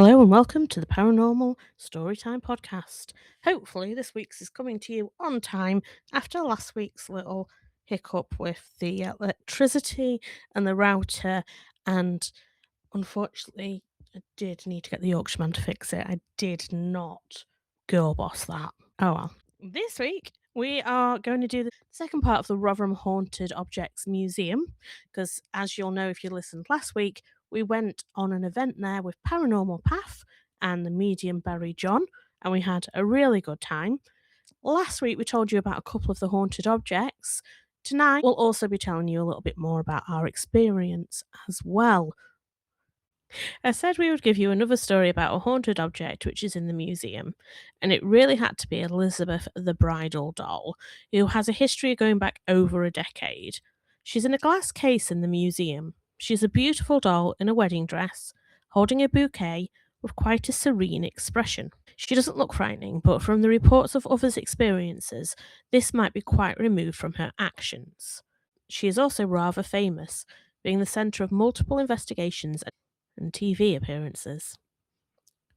Hello and welcome to the Paranormal Storytime Podcast. Hopefully, this week's is coming to you on time after last week's little hiccup with the electricity and the router. And unfortunately, I did need to get the Yorkshireman to fix it. I did not girl boss that. Oh well. This week, we are going to do the second part of the Rotherham Haunted Objects Museum because, as you'll know if you listened last week, we went on an event there with Paranormal Path and the medium Barrie John, and we had a really good time. Last week, we told you about a couple of the haunted objects. Tonight, we'll also be telling you a little bit more about our experience as well. I said we would give you another story about a haunted object which is in the museum, and it really had to be Elizabeth the bridal doll, who has a history going back over a decade. She's in a glass case in the museum. She's a beautiful doll in a wedding dress, holding a bouquet with quite a serene expression. She doesn't look frightening, but from the reports of others' experiences, this might be quite removed from her actions. She is also rather famous, being the centre of multiple investigations and TV appearances.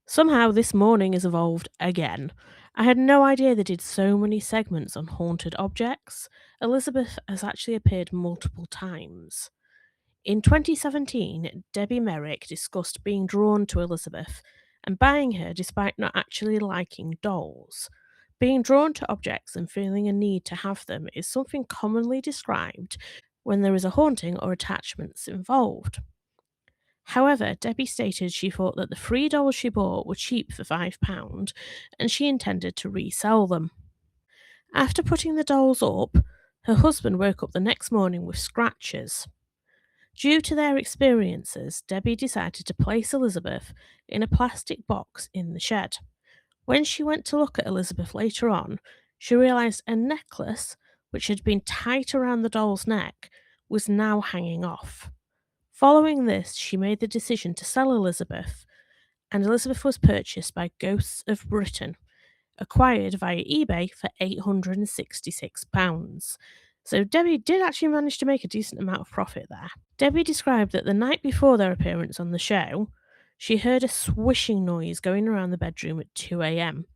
Somehow this morning has evolved again. I had no idea they did so many segments on haunted objects. Elizabeth has actually appeared multiple times. In 2017, Debbie Merrick discussed being drawn to Elizabeth and buying her despite not actually liking dolls. Being drawn to objects and feeling a need to have them is something commonly described when there is a haunting or attachments involved. However, Debbie stated she thought that the three dolls she bought were cheap for £5 and she intended to resell them. After putting the dolls up, her husband woke up the next morning with scratches. Due to their experiences, Debbie decided to place Elizabeth in a plastic box in the shed. When she went to look at Elizabeth later on, she realised a necklace, which had been tight around the doll's neck, was now hanging off. Following this, she made the decision to sell Elizabeth, and Elizabeth was purchased by Ghosts of Britain, acquired via eBay for £866. So Debbie did actually manage to make a decent amount of profit there. Debbie described that the night before their appearance on the show, she heard a swishing noise going around the bedroom at 2 a.m.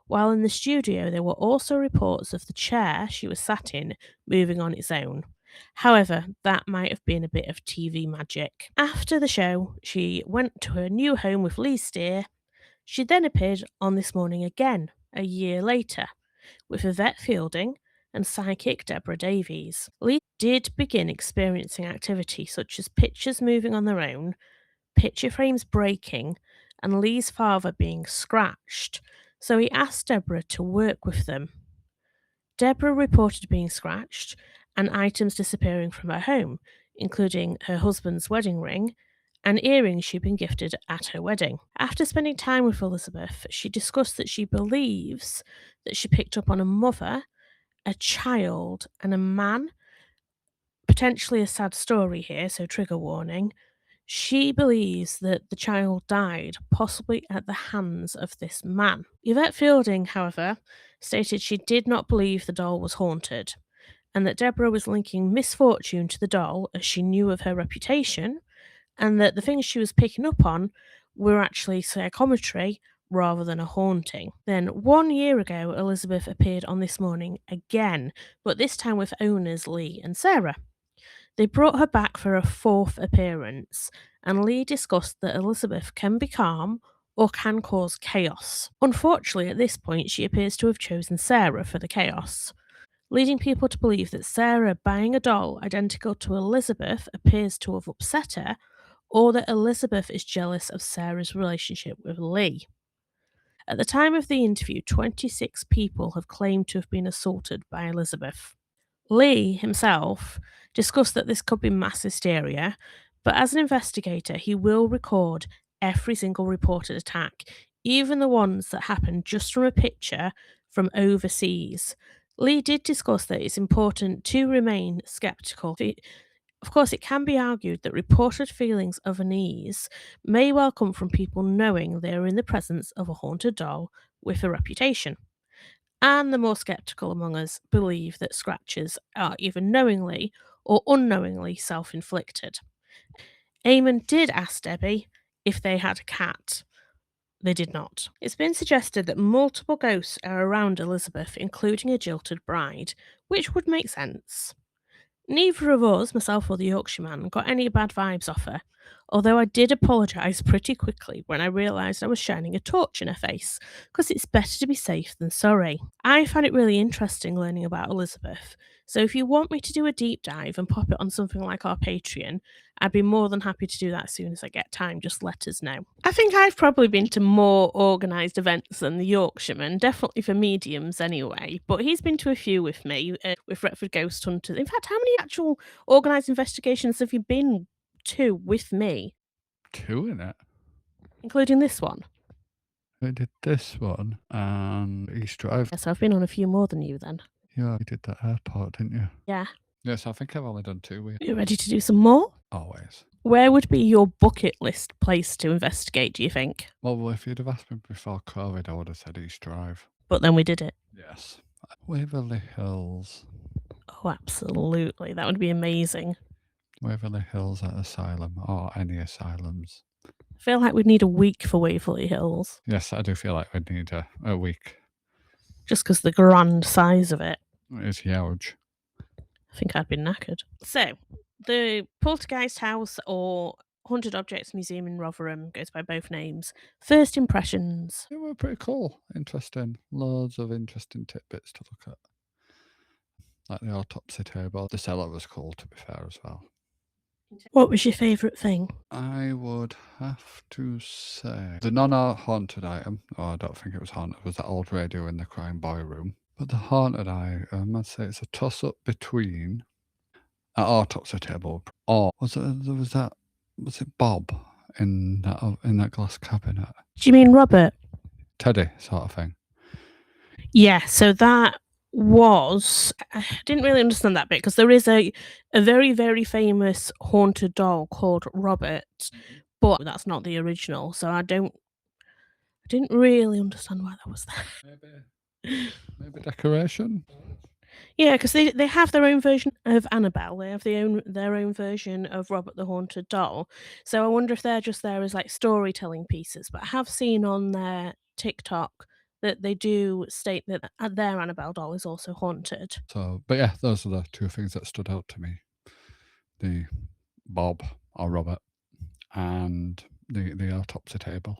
While in the studio, there were also reports of the chair she was sat in moving on its own. However, that might have been a bit of TV magic. After the show, she went to her new home with Lee Steer. She then appeared on This Morning again, a year later, with Yvette Fielding and psychic Deborah Davies. Lee did begin experiencing activity such as pictures moving on their own, picture frames breaking, and Lee's father being scratched, so he asked Deborah to work with them. Deborah reported being scratched and items disappearing from her home, including her husband's wedding ring and earrings she'd been gifted at her wedding. After spending time with Elizabeth, she discussed that she believes that she picked up on a mother, a child, and a man. Potentially a sad story here, so trigger warning. She believes that the child died, possibly at the hands of this man. Yvette Fielding, however, stated she did not believe the doll was haunted, and that Deborah was linking misfortune to the doll as she knew of her reputation, and that the things she was picking up on were actually psychometry rather than a haunting. Then, 1 year ago, Elizabeth appeared on This Morning again, but this time with owners Lee and Sarah. They brought her back for a fourth appearance, and Lee discussed that Elizabeth can be calm or can cause chaos. Unfortunately, at this point, she appears to have chosen Sarah for the chaos, leading people to believe that Sarah buying a doll identical to Elizabeth appears to have upset her, or that Elizabeth is jealous of Sarah's relationship with Lee. At the time of the interview, 26 people have claimed to have been assaulted by Elizabeth. Lee himself discussed that this could be mass hysteria, but as an investigator, he will record every single reported attack, even the ones that happened just from a picture from overseas. Lee did discuss that it's important to remain skeptical. Of course, it can be argued that reported feelings of unease may well come from people knowing they are in the presence of a haunted doll with a reputation. And the more skeptical among us believe that scratches are either knowingly or unknowingly self inflicted. Eamon did ask Debbie if they had a cat. They did not. It's been suggested that multiple ghosts are around Elizabeth, including a jilted bride, which would make sense. Neither of us, myself or the Yorkshireman, got any bad vibes off her, although I did apologise pretty quickly when I realised I was shining a torch in her face, because it's better to be safe than sorry. I found it really interesting learning about Elizabeth, so if you want me to do a deep dive and pop it on something like our Patreon, I'd be more than happy to do that as soon as I get time, just let us know. I think I've probably been to more organised events than the Yorkshireman, definitely for mediums anyway, but he's been to a few with me, with Retford Ghost Hunters. In fact, how many actual organised investigations have you been to with me, 2 in it. including this one? I did this one and East Drive. Yes, I've been on a few more than you then. Yeah, you did that airport, didn't you? Yeah. Yes, I think I've only done 2 with you. You ready to do some more? Always. Where would be your bucket list place to investigate, do you think? Well, if you'd have asked me before COVID, I would have said East Drive. But then we did it. Yes. Waverley Hills. Oh, absolutely. That would be amazing. Waverley Hills at Asylum, or any asylums. I feel like we'd need a week for Waverley Hills, Yes, I do feel like we'd need a week. just because the grand size of it. It's huge. I think I'd be knackered. So, the Poltergeist House or Haunted Objects Museum in Rotherham goes by both names. First impressions. They were pretty cool, interesting. Loads of interesting tidbits to look at. Like the autopsy table. The cellar was cool, to be fair, as well. What was your favourite thing? I would have to say the non-haunted item. Oh, I don't think it was haunted. It was that old radio in the crying boy room. But the haunted item, I'd say it's a toss-up between an autopsy table or was it Bob in that glass cabinet? Do you mean Robert? Teddy sort of thing. Yeah, so that was I didn't really understand that bit because there is a very, very famous haunted doll called Robert, but that's not the original, so I didn't really understand why that was there. Maybe decoration. Yeah, because they have their own version of Annabelle, they have their own version of Robert the Haunted Doll, so I wonder if they're just there as, like, storytelling pieces, but I have seen on their TikTok that they do state that, their Annabelle doll is also haunted. So, but yeah, those are the 2 things that stood out to me: the Bob or Robert, and the autopsy table.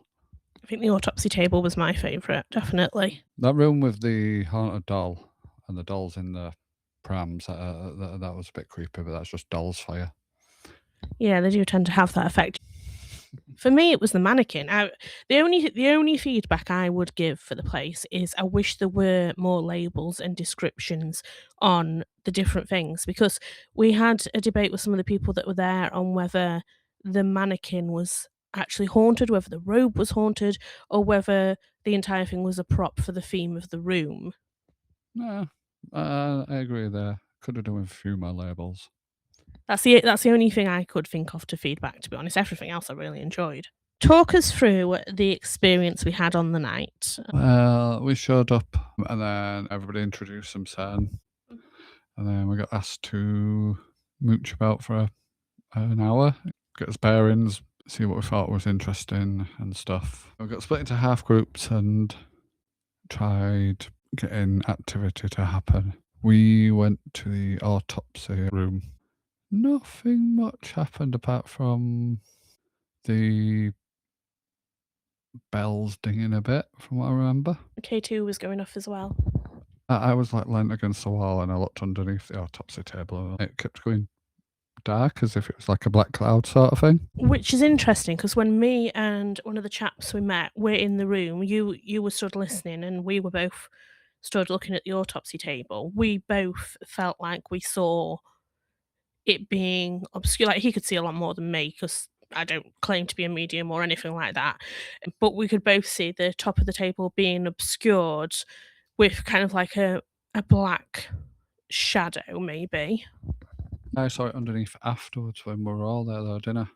I think the autopsy table was my favourite, definitely. That room with the haunted doll and the dolls in the prams, that was a bit creepy, but that's just dolls for you. Yeah, they do tend to have that effect. For me, it was the mannequin. The only feedback I would give for the place is I wish there were more labels and descriptions on the different things, because we had a debate with some of the people that were there on whether the mannequin was actually haunted, whether the robe was haunted, or whether the entire thing was a prop for the theme of the room. Yeah, I agree there. Could have done with a few more labels. That's the only thing I could think of to feedback, to be honest. Everything else I really enjoyed. Talk us through the experience we had on the night. Well, we showed up and then everybody introduced themselves, and then we got asked to mooch about for an hour, get us bearings, see what we thought was interesting and stuff. We got split into half groups and tried getting activity to happen. We went to the autopsy room. Nothing much happened apart from the bells dinging a bit, from what I remember. K2 was going off as well. I was like leant against the wall and I looked underneath the autopsy table and it kept going dark as if it was like a black cloud sort of thing. Which is interesting because when me and one of the chaps we met were in the room, you were stood listening and we were both stood looking at the autopsy table. We both felt like we saw it being obscure. Like he could see a lot more than me because I don't claim to be a medium or anything like that. But we could both see the top of the table being obscured with kind of like a black shadow, maybe. I saw it underneath afterwards when we were all there though, didn't I?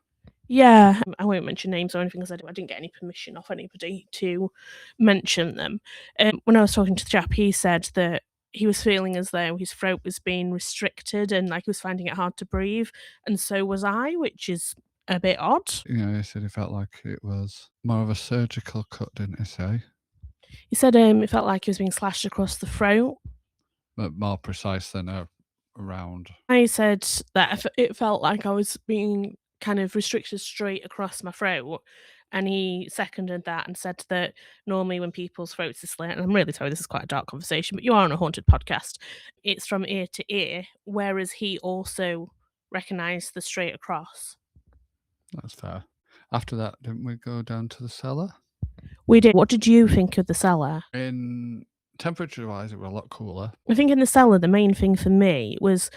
Yeah, I won't mention names or anything because I didn't get any permission off anybody to mention them. When I was talking to the chap, he said that he was feeling as though his throat was being restricted and like he was finding it hard to breathe, and so was I, which is a bit odd. You know, he said he felt like it was more of a surgical cut, didn't he say? He said it felt like he was being slashed across the throat. But more precise than a round. I said that it felt like I was being kind of restricted straight across my throat, and he seconded that and said that normally when people's throats are slit, and I'm really sorry, this is quite a dark conversation, but you are on a haunted podcast, it's from ear to ear, whereas he also recognised the straight across. That's fair. After that, didn't we go down to the cellar? We did. What did you think of the cellar? In temperature-wise, it was a lot cooler. I think in the cellar, the main thing for me was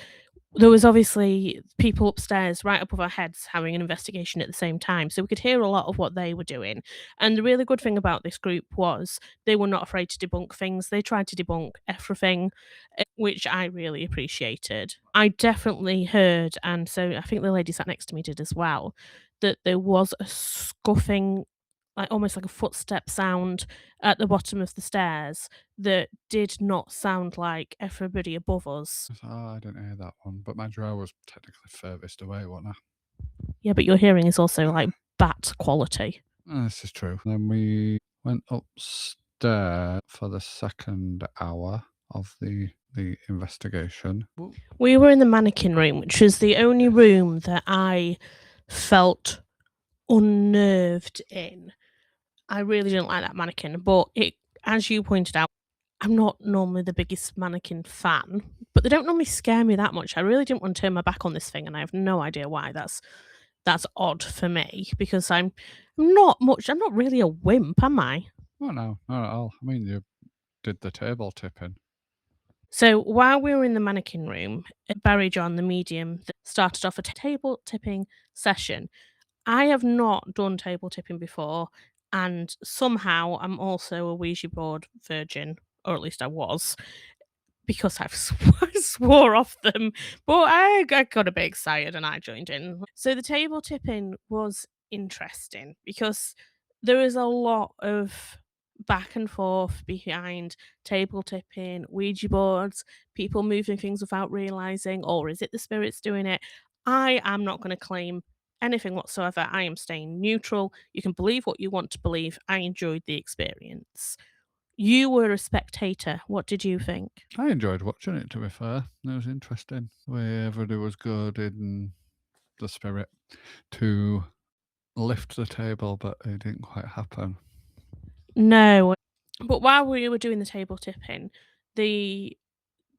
there was obviously people upstairs right above our heads having an investigation at the same time, so we could hear a lot of what they were doing, and the really good thing about this group was they were not afraid to debunk things. They tried to debunk everything, which I really appreciated. I definitely heard, and so I think the lady sat next to me did as well, that there was a scuffing, like almost like a footstep sound at the bottom of the stairs that did not sound like everybody above us. Oh, I didn't hear that one, but my drawer was technically furthest away, wasn't I? Yeah, but your hearing is also like bat quality. This is true. Then we went upstairs for the second hour of the investigation. We were in the mannequin room, which was the only room that I felt unnerved in. I really didn't like that mannequin, but it, as you pointed out, I'm not normally the biggest mannequin fan, but they don't normally scare me that much. I really didn't want to turn my back on this thing, and I have no idea why. That's odd for me because I'm not much. I'm not really a wimp, am I? Oh no, not at all. I mean, you did the table tipping. So while we were in the mannequin room, Barrie John, the medium, started off a table tipping session. I have not done table tipping before, and somehow I'm also a Ouija board virgin, or at least I was, because I swore off them. But I got a bit excited and I joined in. So the table tipping was interesting because there is a lot of back and forth behind table tipping, Ouija boards, people moving things without realizing, or is it the spirits doing it? I am not going to claim anything whatsoever. I am staying neutral. You can believe what you want to believe. I enjoyed the experience. You were a spectator. What did you think? I enjoyed watching it, to be fair. It was interesting. The way everybody was good in the spirit to lift the table, but it didn't quite happen. No. But while we were doing the table tipping, the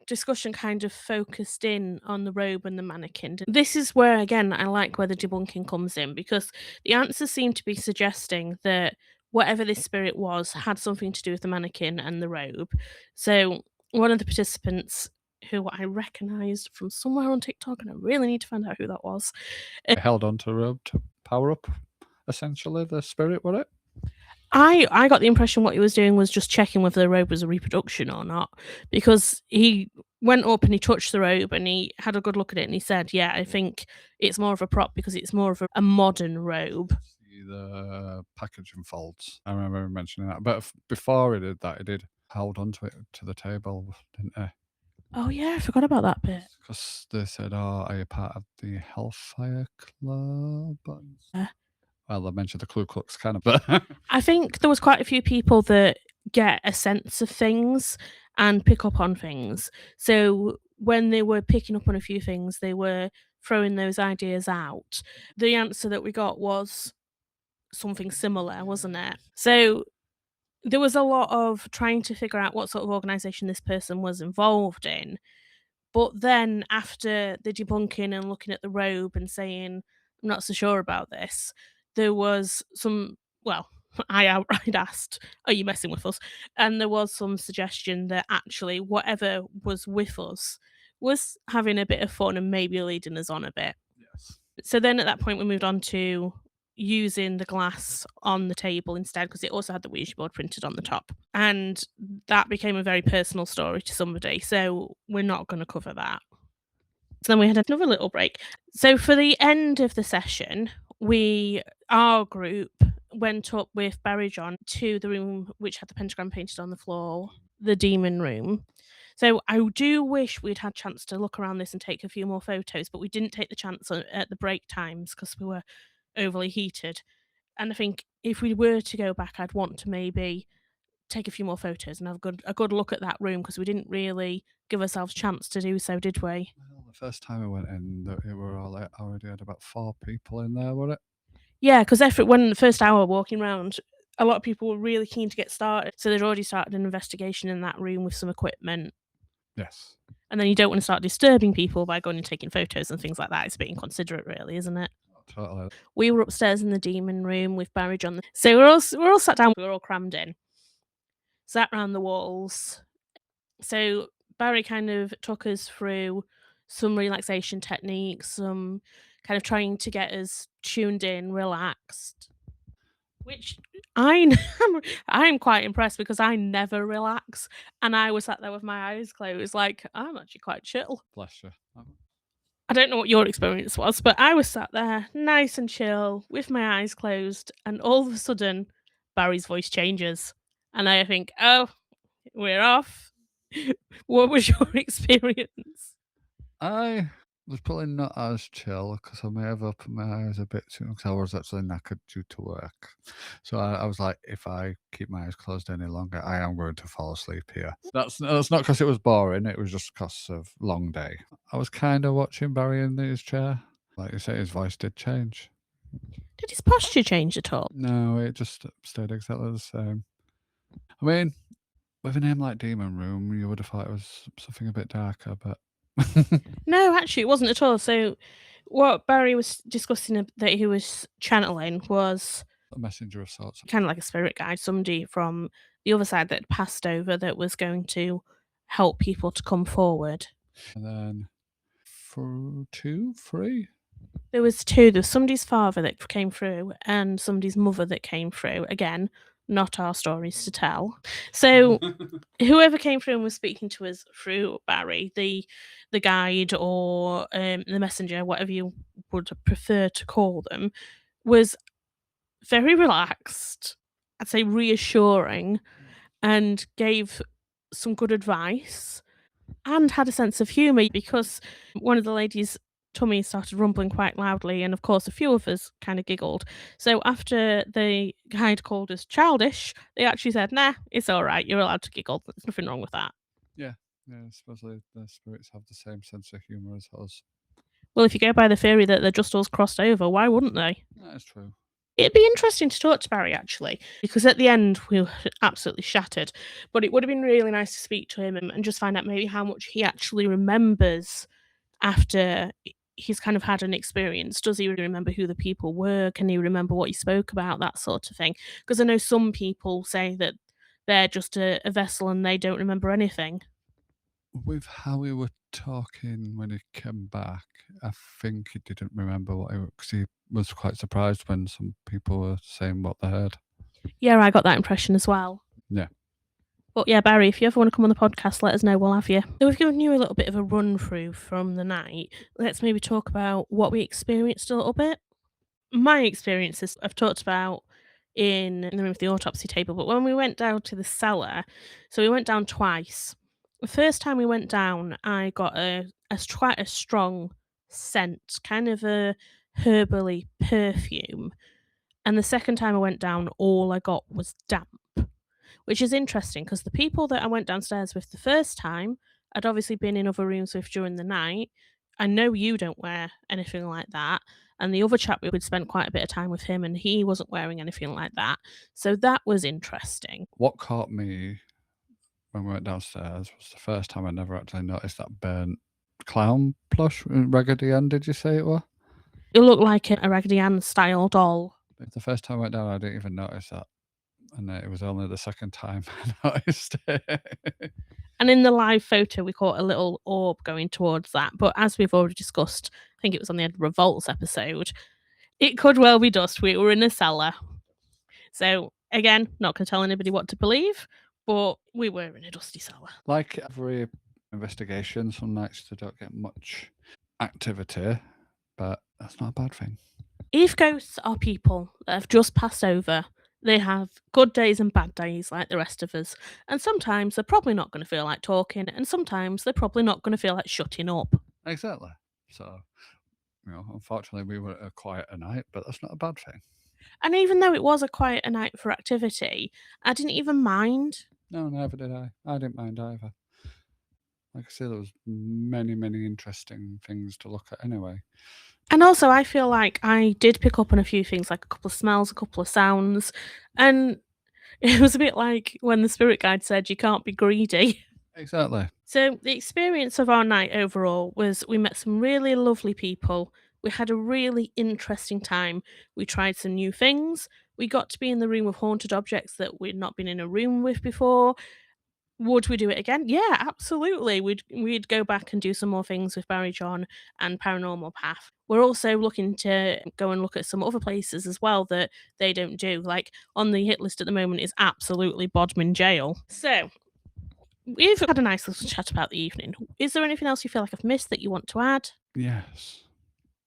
discussion kind of focused in on the robe and the mannequin. This is where, again, I like where the debunking comes in because the answers seem to be suggesting that whatever this spirit was had something to do with the mannequin and the robe. So, one of the participants who I recognized from somewhere on TikTok, and I really need to find out who that was. It held onto the rope to power up, essentially, the spirit, was it? I got the impression what he was doing was just checking whether the robe was a reproduction or not, because he went up and he touched the robe and he had a good look at it and he said, "Yeah, I think it's more of a prop because it's more of a modern robe." See the packaging folds. I remember him mentioning that. But before he did that, he did hold onto it to the table, didn't he? Oh yeah, I forgot about that bit. Because they said, "Oh, are you part of the Hellfire Club?" Well, they mentioned the Ku Klux Klan, but I think there was quite a few people that get a sense of things and pick up on things. So when they were picking up on a few things, they were throwing those ideas out. The answer that we got was something similar, wasn't it? So there was a lot of trying to figure out what sort of organisation this person was involved in. But then after the debunking and looking at the robe and saying, "I'm not so sure about this," there was some, well, I outright asked, "Are you messing with us?" And there was some suggestion that actually whatever was with us was having a bit of fun and maybe leading us on a bit. yes. So then at that point, we moved on to using the glass on the table instead because it also had the Ouija board printed on the top. And that became a very personal story to somebody. So we're not going to cover that. So then we had another little break. So for the end of the session, our group went up with Barrie John to the room which had the pentagram painted on the floor, the demon room. So I do wish we'd had chance to look around this and take a few more photos, but we didn't take the chance at the break times because we were overly heated. And I think if we were to go back, I'd want to maybe take a few more photos and have a good look at that room because we didn't really give ourselves a chance to do so, did we? Well, the first time we went in, we were all already had about 4 people in there, were it? Yeah, because when the first hour walking around, a lot of people were really keen to get started, so they'd already started an investigation in that room with some equipment. Yes. And then you don't want to start disturbing people by going and taking photos and things like that. It's being considerate, really, isn't it? Totally. We were upstairs in the demon room with Barrie John, so we're all sat down, we're all crammed in, sat round the walls. So Barry kind of took us through some relaxation techniques, some kind of trying to get us tuned in, relaxed, which I I'm quite impressed because I never relax, and I was sat there with my eyes closed, like, I'm actually quite chill. Bless you. I don't know what your experience was, but I was sat there nice and chill with my eyes closed, and all of a sudden, Barry's voice changes, and I think, "Oh, we're off." What was your experience? I was probably not as chill because I may have opened my eyes a bit soon because I was actually knackered due to work. So I was like, if I keep my eyes closed any longer, I am going to fall asleep here. That's not because it was boring. It was just because of long day. I was kind of watching Barry in his chair. Like you say, his voice did change. Did his posture change at all? No, it just stayed exactly the same. I mean, with a name like Demon Room, you would have thought it was something a bit darker, but No, actually, it wasn't at all. So, what Barry was discussing that he was channeling was a messenger of sorts. kind of like a spirit guide, somebody from the other side that had passed over that was going to help people to come forward. And then for 2, 3. There was two. There was somebody's father that came through and somebody's mother that came through. Again, not our stories to tell. So whoever came through and was speaking to us through Barry, the guide or the messenger, whatever you would prefer to call them, was very relaxed. I'd say reassuring, and gave some good advice, and had a sense of humour because one of the ladies' tummy started rumbling quite loudly, and of course, a few of us kind of giggled. So after the guide called us childish, they actually said, "Nah, it's all right. You're allowed to giggle. There's nothing wrong with that." Yeah, supposedly the spirits have the same sense of humour as us. Well, if you go by the theory that they're just us crossed over, why wouldn't they? That is true. It'd be interesting to talk to Barry actually, because at the end we were absolutely shattered. But it would have been really nice to speak to him and just find out maybe how much he actually remembers after he's kind of had an experience. Does he remember who the people were? Can he remember what he spoke about? That sort of thing. Because I know some people say that they're just a vessel and they don't remember anything. With how we were talking when he came back, I think he didn't remember what because he was quite surprised when some people were saying what they heard. Yeah, I got that impression as well. Yeah. But yeah, Barry, if you ever want to come on the podcast, let us know. We'll have you. So we've given you a little bit of a run through from the night. Let's maybe talk about what we experienced a little bit. My experiences I've talked about in the room with the autopsy table, but when we went down to the cellar, so we went down twice. The first time we went down, I got quite a strong scent, kind of a herbally perfume. And the second time I went down, all I got was damp, which is interesting because the people that I went downstairs with the first time, I'd obviously been in other rooms with during the night. I know you don't wear anything like that. And the other chap, we would spent quite a bit of time with him and he wasn't wearing anything like that. So that was interesting. What caught me when we went downstairs was the first time I never actually noticed that burnt clown plush, Raggedy Ann, did you say it was? It looked like a Raggedy Ann style doll. The first time I went down, I didn't even notice that. And it was only the second time I noticed it. And in the live photo, we caught a little orb going towards that. But as we've already discussed, I think it was on the Ed Revolts episode, it could well be dust. We were in a cellar. So again, not going to tell anybody what to believe, but we were in a dusty cellar. Like every investigation, some nights they don't get much activity, but that's not a bad thing. If ghosts are people that have just passed over, they have good days and bad days like the rest of us. And sometimes they're probably not going to feel like talking, and sometimes they're probably not going to feel like shutting up. Exactly. So Unfortunately, we were at a quieter night, but that's not a bad thing. And even though it was a quieter night for activity, I didn't even mind. No, neither did I. I didn't mind either. Like I say, there was many, many interesting things to look at anyway. And also, I feel like I did pick up on a few things, like a couple of smells, a couple of sounds, and it was a bit like when the spirit guide said, "You can't be greedy." Exactly. So, the experience of our night overall was we met some really lovely people. We had a really interesting time. We tried some new things. We got to be in the room with haunted objects that we'd not been in a room with before. Would we do it again? Yeah, absolutely. We'd go back and do some more things with Barrie John and Paranormal Path. We're also looking to go and look at some other places as well that they don't do. Like on the hit list at the moment is absolutely Bodmin Jail. So we've had a nice little chat about the evening. Is there anything else you feel like I've missed that you want to add? Yes.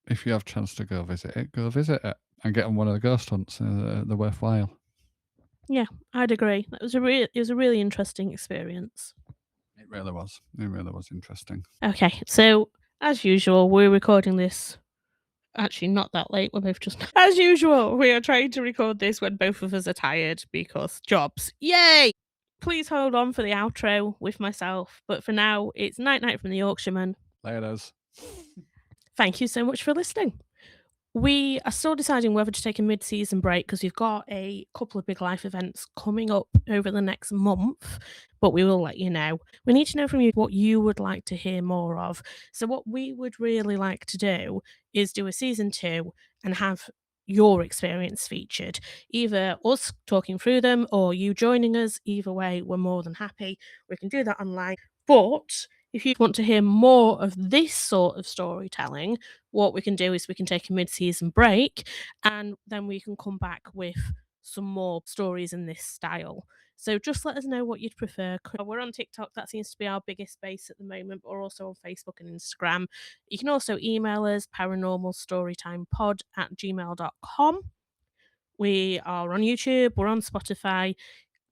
If you have a chance to go visit it and get on one of the ghost hunts. They're worthwhile. Yeah, I'd agree. It was a really interesting experience. It really was. It really was interesting. Okay, so as usual, we're recording this actually not that late. We're both just as usual. We are trying to record this when both of us are tired because jobs. Yay! Please hold on for the outro with myself. But for now, it's night night from the Yorkshireman. Laters. Thank you so much for listening. We are still deciding whether to take a mid-season break because we've got a couple of big life events coming up over the next month, but we will let you know. We need to know from you what you would like to hear more of. So what we would really like to do is do a season 2 and have your experience featured. Either us talking through them or you joining us. Either way, we're more than happy. We can do that online. But if you want to hear more of this sort of storytelling, what we can do is we can take a mid-season break and then we can come back with some more stories in this style. So just let us know what you'd prefer. We're on TikTok. That seems to be our biggest space at the moment, but we're also on Facebook and Instagram. You can also email us paranormalstorytimepod@gmail.com. We are on YouTube. We're on Spotify.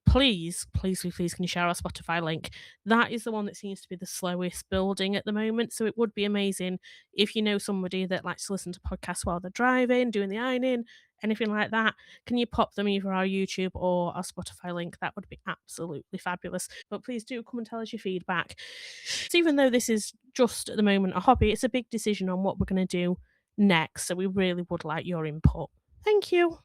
Please, please, please, please, can you share our Spotify link? That is the one that seems to be the slowest building at the moment. So it would be amazing if you know somebody that likes to listen to podcasts while they're driving, doing the ironing, anything like that. Can you pop them either our YouTube or our Spotify link? That would be absolutely fabulous. But please do come and tell us your feedback. So even though this is just at the moment a hobby, it's a big decision on what we're going to do next. So we really would like your input. Thank you.